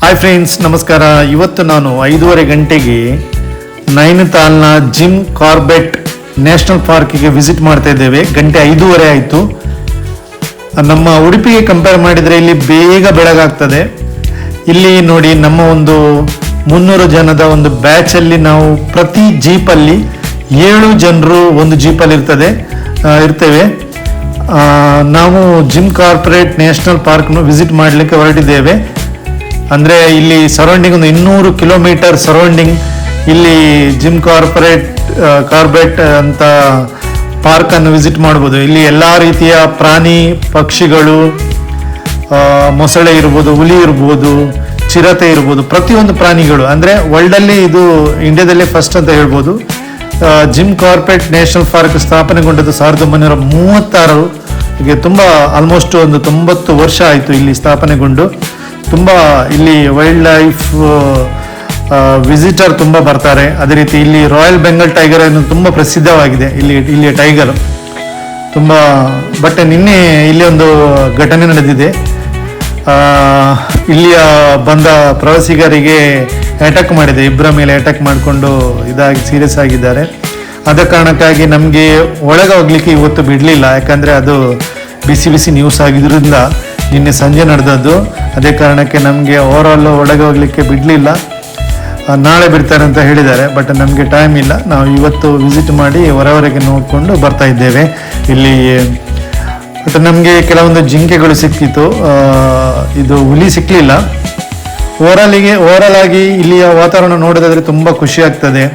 Hi friends, ನಮಸ್ಕಾರ. ಇವತ್ತು ನಾನು 5:30 ಗಂಟೆಗೆ ನೈನಿತಾಲ್ನ ಜಿಮ್ ಕಾರ್ಬೆಟ್ ನ್ಯಾಷನಲ್ ಪಾರ್ಕಿಗೆ ವಿಸಿಟ್ ಮಾಡ್ತಾ ಇದ್ದೇವೆ. ಗಂಟೆ 5:30 ಆಯಿತು. ನಮ್ಮ ಉಡುಪಿಗೆ ಕಂಪೇರ್ ಮಾಡಿದರೆ ಇಲ್ಲಿ ಬೇಗ ಬೆಳಗಾಗ್ತದೆ. ಇಲ್ಲಿ ನೋಡಿ, ನಮ್ಮ ಒಂದು 300 ಜನದ ಒಂದು ಬ್ಯಾಚಲ್ಲಿ ನಾವು ಪ್ರತಿ ಜೀಪಲ್ಲಿ 7 ಜನರು ಒಂದು ಜೀಪಲ್ಲಿ ಇರ್ತೇವೆ. ನಾವು ಜಿಮ್ ಕಾರ್ಪೊರೇಟ್ ನ್ಯಾಷನಲ್ ಪಾರ್ಕ್ನು ವಿಸಿಟ್ ಮಾಡಲಿಕ್ಕೆ ಹೊರಟಿದ್ದೇವೆ. ಅಂದರೆ ಇಲ್ಲಿ ಸರೌಂಡಿಂಗ್ ಒಂದು 200 ಕಿಲೋಮೀಟರ್ ಸರೌಂಡಿಂಗ್ ಇಲ್ಲಿ ಜಿಮ್ ಕಾರ್ಬೆಟ್ ಅಂತ ಪಾರ್ಕನ್ನು ವಿಸಿಟ್ ಮಾಡ್ಬೋದು. ಇಲ್ಲಿ ಎಲ್ಲ ರೀತಿಯ ಪ್ರಾಣಿ ಪಕ್ಷಿಗಳು, ಮೊಸಳೆ ಇರ್ಬೋದು, ಹುಲಿ ಇರ್ಬೋದು, ಚಿರತೆ ಇರ್ಬೋದು, ಪ್ರತಿಯೊಂದು ಪ್ರಾಣಿಗಳು. ಅಂದರೆ ವರ್ಲ್ಡಲ್ಲಿ ಇದು ಇಂಡಿಯಾದಲ್ಲೇ ಫಸ್ಟ್ ಅಂತ ಹೇಳ್ಬೋದು. ಜಿಮ್ ಕಾರ್ಬೆಟ್ ನ್ಯಾಷನಲ್ ಪಾರ್ಕ್ ಸ್ಥಾಪನೆಗೊಂಡದ್ದು 1936. ಈಗ ತುಂಬ ಆಲ್ಮೋಸ್ಟ್ ಒಂದು 90 ವರ್ಷ ಆಯಿತು ಇಲ್ಲಿ ಸ್ಥಾಪನೆಗೊಂಡು. ತುಂಬ ಇಲ್ಲಿ ವೈಲ್ಡ್ ಲೈಫ್ ವಿಸಿಟರ್ ತುಂಬ ಬರ್ತಾರೆ. ಅದೇ ರೀತಿ ಇಲ್ಲಿ ರಾಯಲ್ ಬೆಂಗಾಲ್ ಟೈಗರ್ ಅನ್ನು ತುಂಬ ಪ್ರಸಿದ್ಧವಾಗಿದೆ. ಇಲ್ಲಿಯ ಟೈಗರ್ ತುಂಬ. ಬಟ್ ನಿನ್ನೆ ಇಲ್ಲಿ ಒಂದು ಘಟನೆ ನಡೆದಿದೆ. ಇಲ್ಲಿಯ ಬಂದ ಪ್ರವಾಸಿಗರಿಗೆ ಅಟ್ಯಾಕ್ ಮಾಡಿದೆ. ಇಬ್ಬರ ಮೇಲೆ ಅಟ್ಯಾಕ್ ಮಾಡಿಕೊಂಡು ಸೀರಿಯಸ್ ಆಗಿದ್ದಾರೆ. ಆದ ಕಾರಣಕ್ಕಾಗಿ ನಮಗೆ ಒಳಗೆ ಹೋಗ್ಲಿಕ್ಕೆ ಇವತ್ತು ಬಿಡಲಿಲ್ಲ. ಯಾಕಂದರೆ ಅದು ಬಿಸಿ ನ್ಯೂಸ್ ಆಗಿದ್ದರಿಂದ ನಿನ್ನೆ ಸಂಜೆ ನಡೆದದ್ದು. ಅದೇ ಕಾರಣಕ್ಕೆ ನಮಗೆ ಓವರಾಲ್ ಒಳಗೆ ಹೋಗ್ಲಿಕ್ಕೆ ಬಿಡಲಿಲ್ಲ. ನಾಳೆ ಬಿಡ್ತಾರೆ ಅಂತ ಹೇಳಿದ್ದಾರೆ. ಬಟ್ ನಮಗೆ ಟೈಮ್ ಇಲ್ಲ. ನಾವು ಇವತ್ತು ವಿಸಿಟ್ ಮಾಡಿ ಹೊರವರೆಗೆ ನೋಡಿಕೊಂಡು ಬರ್ತಾ ಇದ್ದೇವೆ. ಇಲ್ಲಿ ಬಟ್ ನಮಗೆ ಕೆಲವೊಂದು ಜಿಂಕೆಗಳು ಸಿಕ್ಕಿತ್ತು. ಇದು ಹುಲಿ ಸಿಕ್ಕಲಿಲ್ಲ. ಓವರಾಲ್ ಆಗಿ ಇಲ್ಲಿಯ ವಾತಾವರಣ ನೋಡೋದಾದ್ರೆ ತುಂಬ ಖುಷಿ ಆಗ್ತದೆ.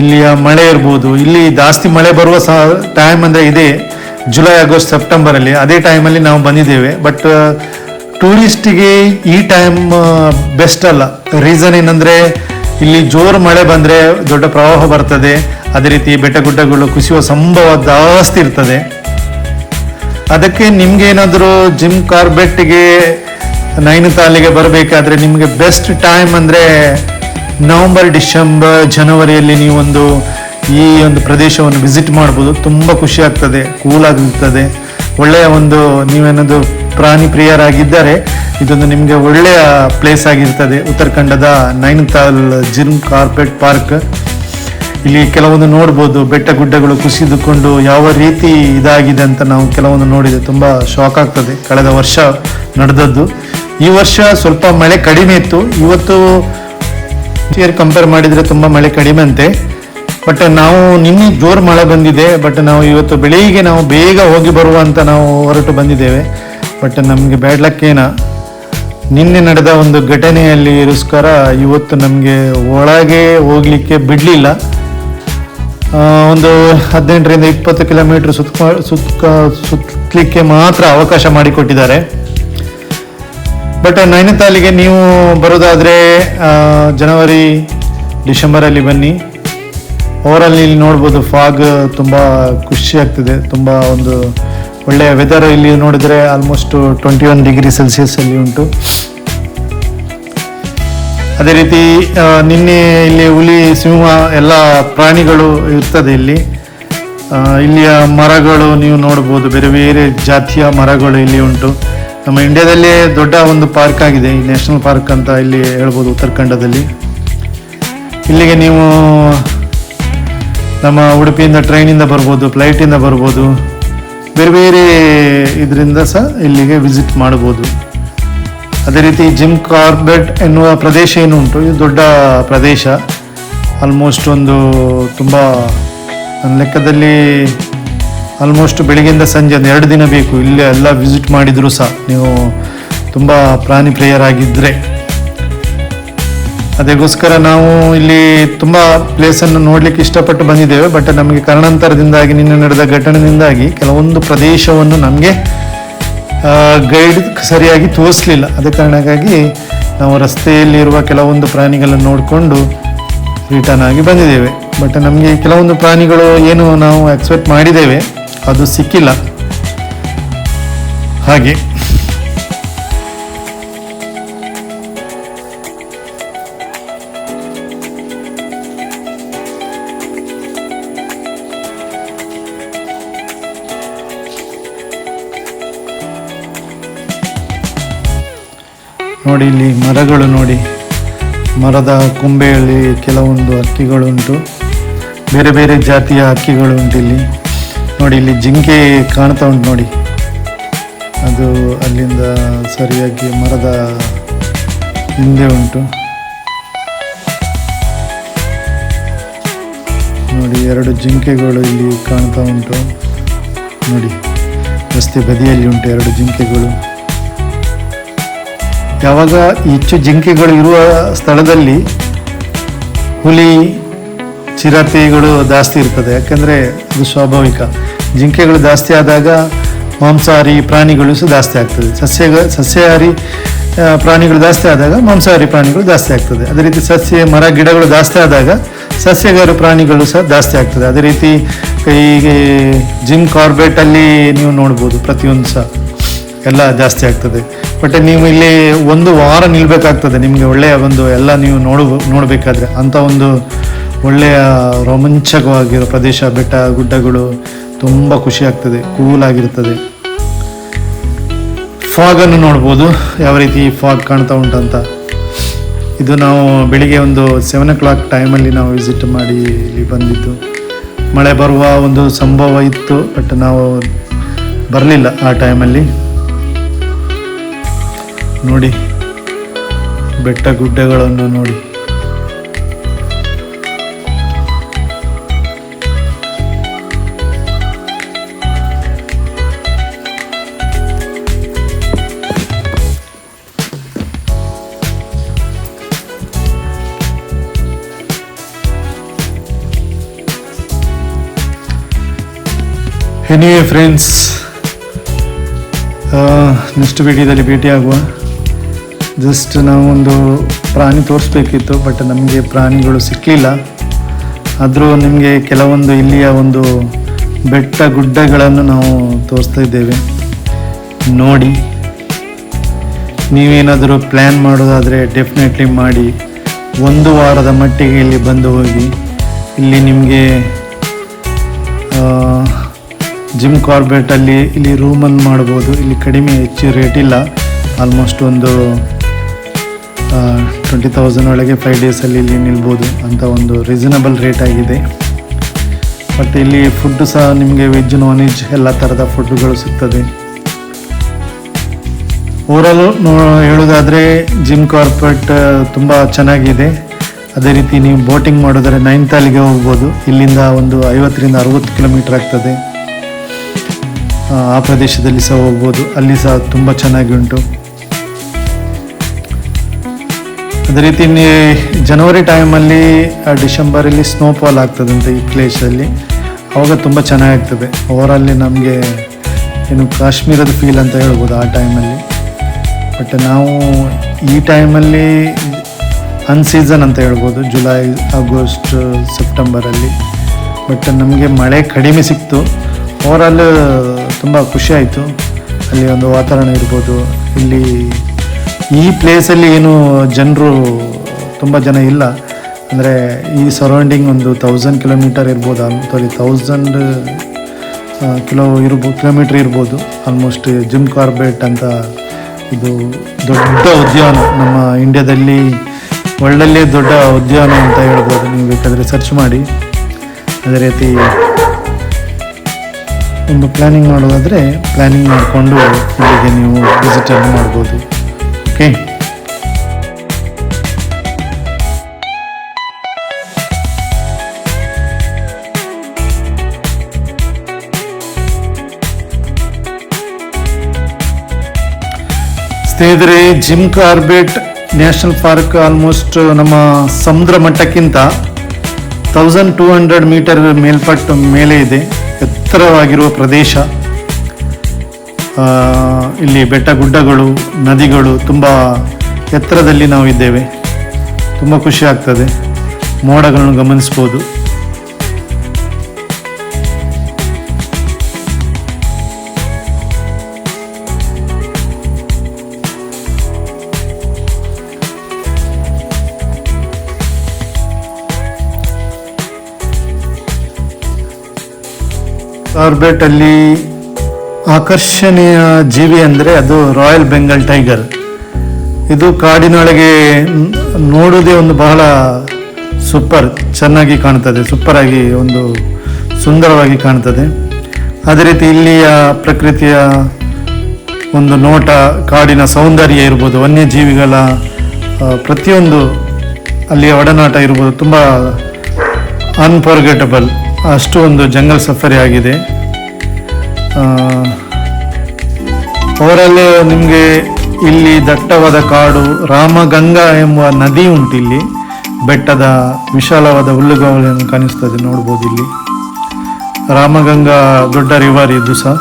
ಇಲ್ಲಿಯ ಮಳೆ ಇರ್ಬೋದು. ಇಲ್ಲಿ ಜಾಸ್ತಿ ಮಳೆ ಬರುವ ಟೈಮ್ ಅಂದರೆ ಇದೆ ಜುಲೈ, ಆಗಸ್ಟ್, ಸೆಪ್ಟೆಂಬರಲ್ಲಿ. ಅದೇ ಟೈಮಲ್ಲಿ ನಾವು ಬಂದಿದ್ದೇವೆ. ಬಟ್ ಟೂರಿಸ್ಟಿಗೆ ಈ ಟೈಮ್ ಬೆಸ್ಟ್ ಅಲ್ಲ. ರೀಸನ್ ಏನಂದರೆ ಇಲ್ಲಿ ಜೋರು ಮಳೆ ಬಂದರೆ ದೊಡ್ಡ ಪ್ರವಾಹ ಬರ್ತದೆ. ಅದೇ ರೀತಿ ಬೆಟ್ಟ ಗುಡ್ಡಗಳು ಕುಸಿಯುವ ಸಂಭವ ಜಾಸ್ತಿ ಇರ್ತದೆ. ಅದಕ್ಕೆ ನಿಮ್ಗೆ ಏನಾದರೂ ಜಿಮ್ ಕಾರ್ಬೆಟ್ಗೆ ನೈನಿತಾಲಿಗೆ ಬರಬೇಕಾದ್ರೆ ನಿಮಗೆ ಬೆಸ್ಟ್ ಟೈಮ್ ಅಂದರೆ ನವಂಬರ್, ಡಿಸೆಂಬರ್, ಜನವರಿಯಲ್ಲಿ ನೀವೊಂದು ಈ ಒಂದು ಪ್ರದೇಶವನ್ನು ವಿಸಿಟ್ ಮಾಡ್ಬೋದು. ತುಂಬ ಖುಷಿ ಆಗ್ತದೆ, ಕೂಲ್ ಆಗಿರ್ತದೆ. ಒಳ್ಳೆಯ ಒಂದು, ನೀವೇನಾದರೂ ಪ್ರಾಣಿ ಪ್ರಿಯರಾಗಿದ್ದರೆ ಇದೊಂದು ನಿಮಗೆ ಒಳ್ಳೆಯ ಪ್ಲೇಸ್ ಆಗಿರ್ತದೆ. ಉತ್ತರಾಖಂಡದ ನೈನಿತಾಲ್ ಜಿಮ್ ಕಾರ್ಬೆಟ್ ಪಾರ್ಕ್. ಇಲ್ಲಿ ಕೆಲವೊಂದು ನೋಡ್ಬೋದು. ಬೆಟ್ಟ ಗುಡ್ಡಗಳು ಕುಸಿದುಕೊಂಡು ಯಾವ ರೀತಿ ಇದಾಗಿದೆ ಅಂತ ನಾವು ಕೆಲವೊಂದು ನೋಡಿದೆ. ತುಂಬ ಶಾಕ್ ಆಗ್ತದೆ. ಕಳೆದ ವರ್ಷ ನಡೆದದ್ದು. ಈ ವರ್ಷ ಸ್ವಲ್ಪ ಮಳೆ ಕಡಿಮೆ ಇತ್ತು. ಇವತ್ತು ಕಂಪೇರ್ ಮಾಡಿದರೆ ತುಂಬ ಮಳೆ ಕಡಿಮೆ ಅಂತೆ. ಬಟ್ ನಾವು ನಿನ್ನೆ ಜೋರು ಮಳೆ ಬಂದಿದೆ. ಬಟ್ ನಾವು ಇವತ್ತು ಬೆಳಿಗ್ಗೆ ನಾವು ಬೇಗ ಹೋಗಿ ಬರುವ ಅಂತ ನಾವು ಹೊರಟು ಬಂದಿದ್ದೇವೆ. ಬಟ್ ನಮಗೆ ಬ್ಯಾಡ್ ಲಕ್ ನಿನ್ನೆ ನಡೆದ ಒಂದು ಘಟನೆಯಲ್ಲಿ ಇರೋಸ್ಕರ ಇವತ್ತು ನಮಗೆ ಒಳಗೆ ಹೋಗ್ಲಿಕ್ಕೆ ಬಿಡಲಿಲ್ಲ. ಒಂದು 18ರಿಂದ 20 ಕಿಲೋಮೀಟರ್ ಸುತ್ತಲಿಕ್ಕೆ ಮಾತ್ರ ಅವಕಾಶ ಮಾಡಿಕೊಟ್ಟಿದ್ದಾರೆ. ಬಟ್ ನೈನಿತಾಲಿಗೆ ನೀವು ಬರೋದಾದರೆ ಜನವರಿ, ಡಿಸೆಂಬರಲ್ಲಿ ಬನ್ನಿ. ಓವರಾಲ್ ಇಲ್ಲಿ ನೋಡ್ಬೋದು ಫಾಗ್ ತುಂಬ ಖುಷಿ ಆಗ್ತದೆ. ತುಂಬ ಒಂದು ಒಳ್ಳೆಯ ವೆದರ್. ಇಲ್ಲಿ ನೋಡಿದರೆ ಆಲ್ಮೋಸ್ಟ್ 21 ಡಿಗ್ರಿ ಸೆಲ್ಸಿಯಸ್ ಅಲ್ಲಿ ಉಂಟು. ಅದೇ ರೀತಿ ನಿನ್ನೆ ಇಲ್ಲಿ ಹುಲಿ, ಸಿಂಹ ಎಲ್ಲ ಪ್ರಾಣಿಗಳು ಇರ್ತದೆ ಇಲ್ಲಿ. ಇಲ್ಲಿಯ ಮರಗಳು ನೀವು ನೋಡ್ಬೋದು. ಬೇರೆ ಬೇರೆ ಜಾತಿಯ ಮರಗಳು ಇಲ್ಲಿ ಉಂಟು. ನಮ್ಮ ಇಂಡಿಯಾದಲ್ಲೇ ದೊಡ್ಡ ಒಂದು ಪಾರ್ಕ್ ಆಗಿದೆ ಈ ನ್ಯಾಷನಲ್ ಪಾರ್ಕ್ ಅಂತ ಇಲ್ಲಿ ಹೇಳ್ಬೋದು. ಉತ್ತರಾಖಂಡದಲ್ಲಿ ಇಲ್ಲಿಗೆ ನೀವು ನಮ್ಮ ಉಡುಪಿಯಿಂದ ಟ್ರೈನಿಂದ ಬರ್ಬೋದು, ಫ್ಲೈಟಿಂದ ಬರ್ಬೋದು. ಬೇರೆ ಬೇರೆ ಇದರಿಂದ ಸಹ ಇಲ್ಲಿಗೆ ವಿಸಿಟ್ ಮಾಡ್ಬೋದು. ಅದೇ ರೀತಿ ಜಿಮ್ ಕಾರ್ಬೆಟ್ ಎನ್ನುವ ಪ್ರದೇಶ ಏನು ಉಂಟು, ಇದು ದೊಡ್ಡ ಪ್ರದೇಶ. ಆಲ್ಮೋಸ್ಟ್ ಒಂದು ತುಂಬ ನನ್ನ ಲೆಕ್ಕದಲ್ಲಿ ಆಲ್ಮೋಸ್ಟ್ ಬೆಳಿಗ್ಗೆಯಿಂದ ಸಂಜೆ ಒಂದು 2 ದಿನ ಬೇಕು ಇಲ್ಲಿ ಎಲ್ಲ ವಿಸಿಟ್ ಮಾಡಿದರೂ ಸಹ, ನೀವು ತುಂಬ ಪ್ರಾಣಿ ಪ್ರಿಯರಾಗಿದ್ದರೆ. ಅದಕ್ಕೋಸ್ಕರ ನಾವು ಇಲ್ಲಿ ತುಂಬ ಪ್ಲೇಸನ್ನು ನೋಡಲಿಕ್ಕೆ ಇಷ್ಟಪಟ್ಟು ಬಂದಿದ್ದೇವೆ. ಬಟ್ ನಮಗೆ ಕಾರಣಾಂತರದಿಂದಾಗಿ, ನಿನ್ನೆ ನಡೆದ ಘಟನೆಯಿಂದಾಗಿ ಕೆಲವೊಂದು ಪ್ರದೇಶವನ್ನು ನಮಗೆ ಗೈಡ್ ಸರಿಯಾಗಿ ತೋರಿಸಲಿಲ್ಲ. ಅದೇ ಕಾರಣಕ್ಕಾಗಿ ನಾವು ರಸ್ತೆಯಲ್ಲಿರುವ ಕೆಲವೊಂದು ಪ್ರಾಣಿಗಳನ್ನು ನೋಡಿಕೊಂಡು ರಿಟರ್ನ್ ಆಗಿ ಬಂದಿದ್ದೇವೆ. ಬಟ್ ನಮಗೆ ಕೆಲವೊಂದು ಪ್ರಾಣಿಗಳು ಏನು ನಾವು ಎಕ್ಸ್ಪೆಕ್ಟ್ ಮಾಡಿದ್ದೇವೆ ಅದು ಸಿಕ್ಕಿಲ್ಲ. ಹಾಗೆ ನೋಡಿ ಇಲ್ಲಿ ಮರಗಳು ನೋಡಿ, ಮರದ ಕೊಂಬೆಯಲ್ಲಿ ಕೆಲವೊಂದು ಹಕ್ಕಿಗಳುಂಟು, ಬೇರೆ ಬೇರೆ ಜಾತಿಯ ಹಕ್ಕಿಗಳು ಉಂಟು ಇಲ್ಲಿ ನೋಡಿ. ಇಲ್ಲಿ ಜಿಂಕೆ ಕಾಣ್ತಾ ಉಂಟು ನೋಡಿ, ಅದು ಅಲ್ಲಿಂದ ಸರಿಯಾಗಿ ಮರದ ಹಿಂದೆ ಉಂಟು ನೋಡಿ. 2 ಜಿಂಕೆಗಳು ಇಲ್ಲಿ ಕಾಣ್ತಾ ಉಂಟು ನೋಡಿ, ರಸ್ತೆ ಬದಿಯಲ್ಲಿ ಉಂಟು 2 ಜಿಂಕೆಗಳು. ಯಾವಾಗ ಹೆಚ್ಚು ಜಿಂಕೆಗಳು ಇರುವ ಸ್ಥಳದಲ್ಲಿ ಹುಲಿ ಚಿರತೆಗಳು ಜಾಸ್ತಿ ಇರ್ತದೆ, ಯಾಕಂದರೆ ಅದು ಸ್ವಾಭಾವಿಕ. ಜಿಂಕೆಗಳು ಜಾಸ್ತಿ ಆದಾಗ ಮಾಂಸಾಹಾರಿ ಪ್ರಾಣಿಗಳು ಸಹ ಜಾಸ್ತಿ ಆಗ್ತದೆ. ಸಸ್ಯಾಹಾರಿ ಪ್ರಾಣಿಗಳು ಜಾಸ್ತಿ ಆದಾಗ ಮಾಂಸಾಹಾರಿ ಪ್ರಾಣಿಗಳು ಜಾಸ್ತಿ ಆಗ್ತದೆ. ಅದೇ ರೀತಿ ಮರ ಗಿಡಗಳು ಜಾಸ್ತಿ ಆದಾಗ ಸಸ್ಯಾಹಾರಿ ಪ್ರಾಣಿಗಳು ಸಹ ಜಾಸ್ತಿ ಆಗ್ತದೆ. ಅದೇ ರೀತಿ ಈ ಜಿಮ್ ಕಾರ್ಬೆಟಲ್ಲಿ ನೀವು ನೋಡ್ಬೋದು, ಪ್ರತಿಯೊಂದು ಸಹ ಎಲ್ಲ ಜಾಸ್ತಿ ಆಗ್ತದೆ. ಬಟ್ ನೀವು ಇಲ್ಲಿ 1 ವಾರ ನಿಲ್ಬೇಕಾಗ್ತದೆ ನಿಮಗೆ ಒಳ್ಳೆಯ ಒಂದು ಎಲ್ಲ ನೀವು ನೋಡಬೇಕಾದ್ರೆ. ಅಂಥ ಒಂದು ಒಳ್ಳೆಯ ರೋಮಾಂಚಕವಾಗಿರೋ ಪ್ರದೇಶ, ಬೆಟ್ಟ ಗುಡ್ಡಗಳು, ತುಂಬ ಖುಷಿ ಆಗ್ತದೆ, ಕೂಲ್ ಆಗಿರ್ತದೆ. ಫಾಗನ್ನು ನೋಡ್ಬೋದು, ಯಾವ ರೀತಿ ಫಾಗ್ ಕಾಣ್ತಾ ಉಂಟಂತ. ಇದು ನಾವು ಬೆಳಿಗ್ಗೆ ಒಂದು 7 o'clock ಟೈಮಲ್ಲಿ ನಾವು ವಿಸಿಟ್ ಮಾಡಿ ಇಲ್ಲಿ ಬಂದಿದ್ದು. ಮಳೆ ಬರುವ ಒಂದು ಸಂಭವ ಇತ್ತು, ಬಟ್ ನಾವು ಬರಲಿಲ್ಲ ಆ ಟೈಮಲ್ಲಿ. ನೋಡಿ ಬೆಟ್ಟ ಗುಡ್ಡಗಳನ್ನು ನೋಡಿ. ಎನಿವೇ ಫ್ರೆಂಡ್ಸ್, ನೆಕ್ಸ್ಟ್ ವಿಡಿಯೋದಲ್ಲಿ ಭೇಟಿಯಾಗುವ. ಜಸ್ಟ್ ನಾವೊಂದು ಪ್ರಾಣಿ ತೋರಿಸ್ಬೇಕಿತ್ತು, ಬಟ್ ನಮಗೆ ಪ್ರಾಣಿಗಳು ಸಿಕ್ಕಲಿಲ್ಲ. ಆದರೂ ನಿಮಗೆ ಕೆಲವೊಂದು ಇಲ್ಲಿಯ ಒಂದು ಬೆಟ್ಟ ಗುಡ್ಡಗಳನ್ನು ನಾವು ತೋರಿಸ್ತಾ ಇದ್ದೇವೆ, ನೋಡಿ. ನೀವೇನಾದರೂ ಪ್ಲ್ಯಾನ್ ಮಾಡೋದಾದರೆ ಡೆಫಿನೆಟ್ಲಿ ಮಾಡಿ. 1 ವಾರದ ಮಟ್ಟಿಗೆ ಇಲ್ಲಿ ಬಂದು ಹೋಗಿ. ಇಲ್ಲಿ ನಿಮಗೆ ಜಿಮ್ ಕಾರ್ಬೆಟಲ್ಲಿ ಇಲ್ಲಿ ರೂಮನ್ನು ಮಾಡ್ಬೋದು. ಇಲ್ಲಿ ಕಡಿಮೆ ಹೆಚ್ಚು ರೇಟ್ ಇಲ್ಲ, ಆಲ್ಮೋಸ್ಟ್ ಒಂದು 20,000 ಒಳಗೆ 5 ಡೇಸಲ್ಲಿ ಇಲ್ಲಿ ನಿಲ್ಬೋದು ಅಂತ ಒಂದು ರೀಸನಬಲ್ ರೇಟ್ ಆಗಿದೆ. ಬಟ್ ಇಲ್ಲಿ ಫುಡ್ಡು ಸಹ ನಿಮಗೆ ವೆಜ್ ನಾನ್ ವೆಜ್ ಎಲ್ಲ ಥರದ ಫುಡ್ಡುಗಳು ಸಿಗ್ತದೆ. ಓವರಾಲ್ ಹೇಳೋದಾದರೆ ಜಿಮ್ ಕಾರ್ಬೆಟ್ ತುಂಬ ಚೆನ್ನಾಗಿದೆ. ಅದೇ ರೀತಿ ನೀವು ಬೋಟಿಂಗ್ ಮಾಡಿದ್ರೆ 9 ತಾಲಿಗೆ ಹೋಗ್ಬೋದು. ಇಲ್ಲಿಂದ ಒಂದು 50ರಿಂದ 60 ಕಿಲೋಮೀಟರ್ ಆಗ್ತದೆ. ಆ ಪ್ರದೇಶದಲ್ಲಿ ಸಹ ಹೋಗ್ಬೋದು, ಅಲ್ಲಿ ಸಹ ತುಂಬ ಚೆನ್ನಾಗಿ ಉಂಟು. ಅದೇ ರೀತಿ ಜನವರಿ ಟೈಮಲ್ಲಿ ಡಿಸೆಂಬರಲ್ಲಿ ಸ್ನೋಫಾಲ್ ಆಗ್ತದಂತೆ ಈ ಪ್ಲೇಸಲ್ಲಿ, ಆವಾಗ ತುಂಬ ಚೆನ್ನಾಗಾಗ್ತದೆ. ಓವರಲ್ಲಿ ನಮಗೆ ಏನು ಕಾಶ್ಮೀರದ ಫೀಲ್ ಅಂತ ಹೇಳ್ಬೋದು ಆ ಟೈಮಲ್ಲಿ. ಬಟ್ ನಾವು ಈ ಟೈಮಲ್ಲಿ ಅನ್ಸೀಸನ್ ಅಂತ ಹೇಳ್ಬೋದು, ಜುಲೈ ಆಗಸ್ಟ್ ಸೆಪ್ಟೆಂಬರಲ್ಲಿ. ಬಟ್ ನಮಗೆ ಮಳೆ ಕಡಿಮೆ ಸಿಕ್ತು. ಓವರಾಲ್ ತುಂಬ ಖುಷಿ ಆಯಿತು. ಅಲ್ಲಿ ಒಂದು ವಾತಾವರಣ ಇರ್ಬೋದು. ಇಲ್ಲಿ ಈ ಪ್ಲೇಸಲ್ಲಿ ಏನು ಜನರು ತುಂಬ ಜನ ಇಲ್ಲ, ಅಂದರೆ ಈ ಸರೌಂಡಿಂಗ್ ಒಂದು 1000 ಕಿಲೋಮೀಟರ್ ಇರ್ಬೋದು, 1000 ಕಿಲೋಮೀಟರ್ ಇರ್ಬೋದು ಆಲ್ಮೋಸ್ಟ್. ಜಿಮ್ ಕಾರ್ಬೆಟ್ ಅಂತ ಇದು ದೊಡ್ಡ ಉದ್ಯಾನ, ನಮ್ಮ ಇಂಡಿಯಾದಲ್ಲಿ ಒಳ್ಳೆ ದೊಡ್ಡ ಉದ್ಯಾನ ಅಂತ ಹೇಳ್ಬೋದು. ನೀವು ಬೇಕಾದರೆ ಸರ್ಚ್ ಮಾಡಿ. ಅದೇ ರೀತಿ ಒಂದು ಪ್ಲ್ಯಾನಿಂಗ್ ಮಾಡೋದಾದರೆ ಪ್ಲ್ಯಾನಿಂಗ್ ಮಾಡಿಕೊಂಡು ಇಲ್ಲಿಗೆ ನೀವು ವಿಸಿಟನ್ನು ಮಾಡ್ಬೋದು. ಓಕೆ, ಸ್ನೇಹಿತರೆ, gym Corbett National park almost ನಮ್ಮ ಸಮುದ್ರ ಮಟ್ಟಕ್ಕಿಂತ 1200 ಮೀಟರ್ ಮೇಲ್ಪಟ್ಟು ಮೇಲೆ ಇದೆ, ಎತ್ತರವಾಗಿರುವ ಪ್ರದೇಶ. ಇಲ್ಲಿ ಬೆಟ್ಟ ಗುಡ್ಡಗಳು, ನದಿಗಳು, ತುಂಬ ಎತ್ತರದಲ್ಲಿ ನಾವು ಇದ್ದೇವೆ. ತುಂಬ ಖುಷಿ ಆಗ್ತದೆ, ಮೋಡಗಳನ್ನು ಗಮನಿಸ್ಬೋದು. ಕಾರ್ಬೆಟಲ್ಲಿ ಆಕರ್ಷಣೀಯ ಜೀವಿ ಅಂದರೆ ಅದು ರಾಯಲ್ ಬೆಂಗಾಲ್ ಟೈಗರ್. ಇದು ಕಾಡಿನೊಳಗೆ ನೋಡೋದೇ ಒಂದು ಬಹಳ ಸೂಪರ್ ಚೆನ್ನಾಗಿ ಕಾಣ್ತದೆ, ಸೂಪರ್ ಆಗಿ ಒಂದು ಸುಂದರವಾಗಿ ಕಾಣ್ತದೆ. ಅದೇ ರೀತಿ ಇಲ್ಲಿಯ ಪ್ರಕೃತಿಯ ಒಂದು ನೋಟ, ಕಾಡಿನ ಸೌಂದರ್ಯ ಇರ್ಬೋದು, ವನ್ಯಜೀವಿಗಳ ಪ್ರತಿಯೊಂದು ಅಲ್ಲಿಯ ಒಡನಾಟ ಇರ್ಬೋದು, ತುಂಬ ಅನ್ಫರ್ಗೆಟಬಲ್. ಅಷ್ಟು ಒಂದು ಜಂಗಲ್ ಸಫಾರಿ ಆಗಿದೆ. ಅವರಲ್ಲಿ ನಿಮಗೆ ಇಲ್ಲಿ ದಟ್ಟವಾದ ಕಾಡು, ರಾಮಗಂಗಾ ಎಂಬ ನದಿ ಉಂಟು ಇಲ್ಲಿ, ಬೆಟ್ಟದ ವಿಶಾಲವಾದ ಹುಲ್ಲುಗಾವಲನ್ನು ಕಾಣಿಸ್ತದೆ, ನೋಡ್ಬೋದು ಇಲ್ಲಿ. ರಾಮಗಂಗಾ ದೊಡ್ಡ ರಿವರ್, ಇದು ಸಹ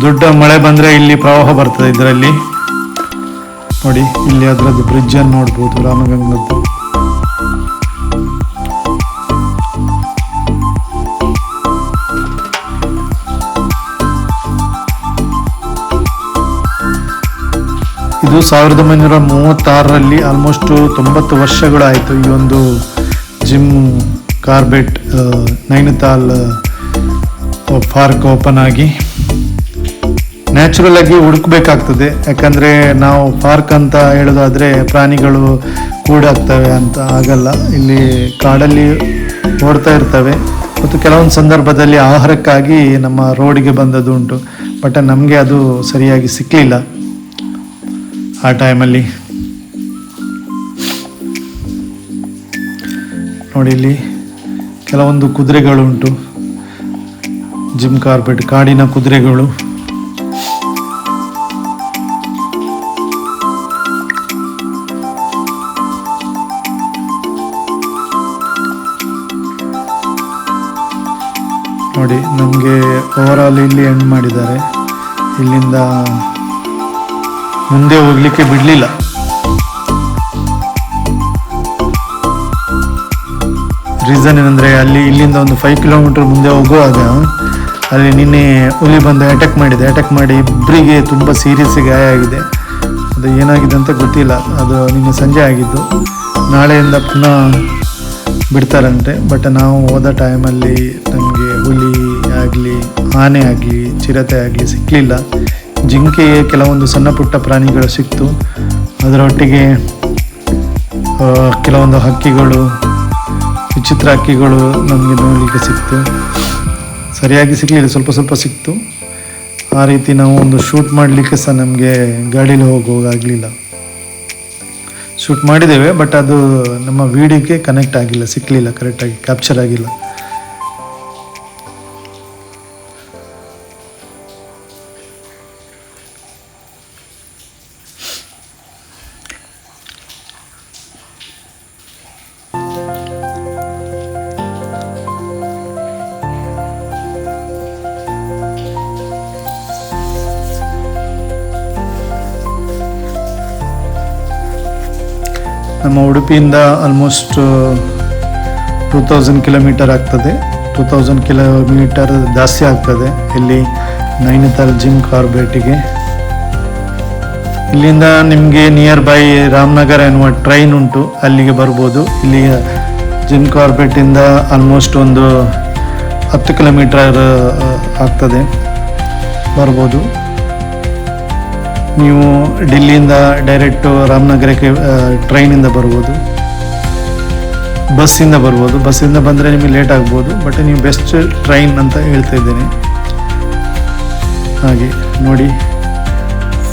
ದೊಡ್ಡ ಮಳೆ ಬಂದರೆ ಇಲ್ಲಿ ಪ್ರವಾಹ ಬರ್ತದೆ ಇದರಲ್ಲಿ. ನೋಡಿ ಇಲ್ಲಿ ಅದರದ್ದು ಬ್ರಿಡ್ಜನ್ನು ನೋಡ್ಬೋದು, ರಾಮಗಂಗದ್ದು. ಇದು 1936ರಲ್ಲಿ ಆಲ್ಮೋಸ್ಟ್ 90 ವರ್ಷಗಳಾಯಿತು ಈ ಒಂದು Jim Corbett Nainital park open ಆಗಿ. ನ್ಯಾಚುರಲ್ ಆಗಿ ಹುಡುಕ್ಬೇಕಾಗ್ತದೆ, ಯಾಕಂದರೆ ನಾವು ಪಾರ್ಕ್ ಅಂತ ಹೇಳೋದಾದರೆ ಪ್ರಾಣಿಗಳು ಕೂಡಾಗ್ತವೆ ಅಂತ ಆಗಲ್ಲ. ಇಲ್ಲಿ ಕಾಡಲ್ಲಿ ಓಡ್ತಾ ಇರ್ತವೆ ಮತ್ತು ಕೆಲವೊಂದು ಸಂದರ್ಭದಲ್ಲಿ ಆಹಾರಕ್ಕಾಗಿ ನಮ್ಮ ರೋಡಿಗೆ ಬಂದದ್ದು ಉಂಟು. ಬಟ್ ನಮಗೆ ಅದು ಸರಿಯಾಗಿ ಸಿಕ್ಕಲಿಲ್ಲ ಆ ಟೈಮಲ್ಲಿ. ನೋಡಿ ಇಲ್ಲಿ ಕೆಲವೊಂದು ಕುದುರೆಗಳುಂಟು, ಜಿಮ್ ಕಾರ್ಬೆಟ್ ಕಾಡಿನ ಕುದುರೆಗಳು. ನೋಡಿ ನಮಗೆ ಓವರಾಲ್ ಇಲ್ಲಿ ಎಂಡ್ ಮಾಡಿದ್ದಾರೆ. ಇಲ್ಲಿಂದ ಮುಂದೆ ಹೋಗ್ಲಿಕ್ಕೆ ಬಿಡಲಿಲ್ಲ. ರೀಸನ್ ಏನಂದರೆ ಇಲ್ಲಿಂದ ಒಂದು 5 ಕಿಲೋಮೀಟರ್ ಮುಂದೆ ಹೋಗುವಾಗ ಅಲ್ಲಿ ನಿನ್ನೆ ಹುಲಿ ಬಂದು ಅಟ್ಯಾಕ್ ಮಾಡಿ ಇಬ್ಬರಿಗೆ ತುಂಬ ಸೀರಿಯಸ್ ಗಾಯ ಆಗಿದೆ. ಅದು ಏನಾಗಿದೆ ಅಂತ ಗೊತ್ತಿಲ್ಲ. ಅದು ನಿನ್ನೆ ಸಂಜೆ ಆಗಿದ್ದು. ನಾಳೆಯಿಂದ ಪುನಃ ಬಿಡ್ತಾರಂತೆ. ಬಟ್ ನಾವು ಹೋದ ಟೈಮಲ್ಲಿ ನಮಗೆ ಹುಲಿ ಆಗಲಿ, ಆನೆ ಆಗಲಿ, ಚಿರತೆ ಆಗಲಿ ಸಿಕ್ಕಲಿಲ್ಲ. ಜಿಂಕೆ, ಕೆಲವೊಂದು ಸಣ್ಣ ಪುಟ್ಟ ಪ್ರಾಣಿಗಳು ಸಿಕ್ತು. ಅದರೊಟ್ಟಿಗೆ ಕೆಲವೊಂದು ಹಕ್ಕಿಗಳು, ವಿಚಿತ್ರ ಹಕ್ಕಿಗಳು ನಮಗೆ ನೋಡಲಿಕ್ಕೆ ಸಿಕ್ತು. ಸರಿಯಾಗಿ ಸಿಗಲಿಲ್ಲ, ಸ್ವಲ್ಪ ಸಿಕ್ತು. ಆ ರೀತಿ ನಾವು ಒಂದು ಶೂಟ್ ಮಾಡಲಿಕ್ಕೆ ಸಹ ನಮಗೆ ಗಾಡೀಲಿ ಹೋಗೋಗಾಗಲಿಲ್ಲ. ಶೂಟ್ ಮಾಡಿದ್ದೇವೆ, ಬಟ್ ಅದು ನಮ್ಮ ವಿಡಿಯೋಗೆ ಕನೆಕ್ಟ್ ಆಗಿಲ್ಲ, ಸಿಕ್ಕಲಿಲ್ಲ, ಕರೆಕ್ಟಾಗಿ ಕ್ಯಾಪ್ಚರ್ ಆಗಿಲ್ಲ. ನಮ್ಮ ಉಡುಪಿಯಿಂದ ಆಲ್ಮೋಸ್ಟ್ 2000 ಕಿಲೋಮೀಟರ್ ಆಗ್ತದೆ. 2000 ಕಿಲೋಮೀಟರ್ ಜಾಸ್ತಿ ಆಗ್ತದೆ ಇಲ್ಲಿ ನೈನಿತಾಲ್ ಜಿಮ್ ಕಾರ್ಬೆಟ್ಗೆ. ಇಲ್ಲಿಂದ ನಿಮಗೆ ನಿಯರ್ ಬೈ ರಾಮನಗರ ಎನ್ನುವ ಟ್ರೈನ್ ಉಂಟು, ಅಲ್ಲಿಗೆ ಬರ್ಬೋದು. ಇಲ್ಲಿ ಜಿಮ್ ಕಾರ್ಬೆಟ್ಟಿಂದ ಆಲ್ಮೋಸ್ಟ್ ಒಂದು 10 ಕಿಲೋಮೀಟರ್ ಆಗ್ತದೆ, ಬರ್ಬೋದು. ನೀವು ಡೆಲ್ಲಿಯಿಂದ ಡೈರೆಕ್ಟು ರಾಮನಗರಕ್ಕೆ ಟ್ರೈನಿಂದ ಬರ್ಬೋದು, ಬಸ್ಸಿಂದ ಬರ್ಬೋದು. ಬಸ್ಸಿಂದ ಬಂದರೆ ನಿಮಗೆ ಲೇಟ್ ಆಗ್ಬೋದು, ಬಟ್ ನೀವು ಬೆಸ್ಟ್ ಟ್ರೈನ್ ಅಂತ ಹೇಳ್ತಾ ಇದ್ದೇನೆ. ಹಾಗೆ ನೋಡಿ,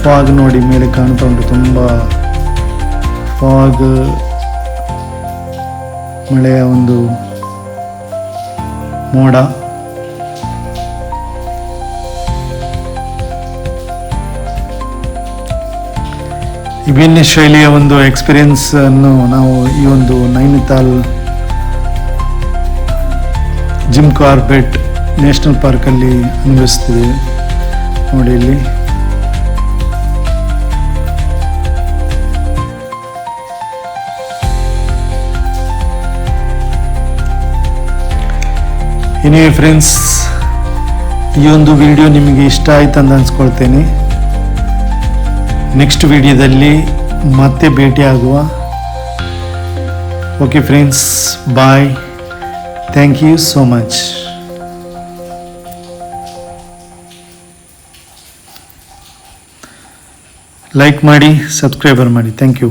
ಫಾಗ್ ನೋಡಿ ಮೇಲೆ ಕಾಣ್ತಾ ಉಂಟು, ತುಂಬ ಫಾಗ್, ಮಳೆಯ ಒಂದು ಮೋಡ. ವಿಭಿನ್ನ ಶೈಲಿಯ ಒಂದು ಎಕ್ಸ್ಪೀರಿಯನ್ಸ್ ಅನ್ನು ನಾವು ಈ ಒಂದು ನೈನಿತಾಲ್ ಜಿಮ್ ಕಾರ್ಬೆಟ್ ನ್ಯಾಷನಲ್ ಪಾರ್ಕಲ್ಲಿ ಅನುಭವಿಸ್ತಿದ್ದೇವೆ. ನೋಡಿ ಇಲ್ಲಿ ಏನಿವೆ ಫ್ರೆಂಡ್ಸ್, ಈ ಒಂದು ವಿಡಿಯೋ ನಿಮಗೆ ಇಷ್ಟ ಆಯ್ತು ಅಂತ ಅನ್ಸ್ಕೊಳ್ತೇನೆ. ನೆಕ್ಸ್ಟ್ ವಿಡಿಯೋದಲ್ಲಿ ಮತ್ತೆ ಭೇಟಿಯಾಗುವ. Okay friends, bye. Thank you so much. Like ಮಾಡಿ, ಸಬ್ಸ್ಕ್ರೈಬರ್ ಮಾಡಿ. Thank you.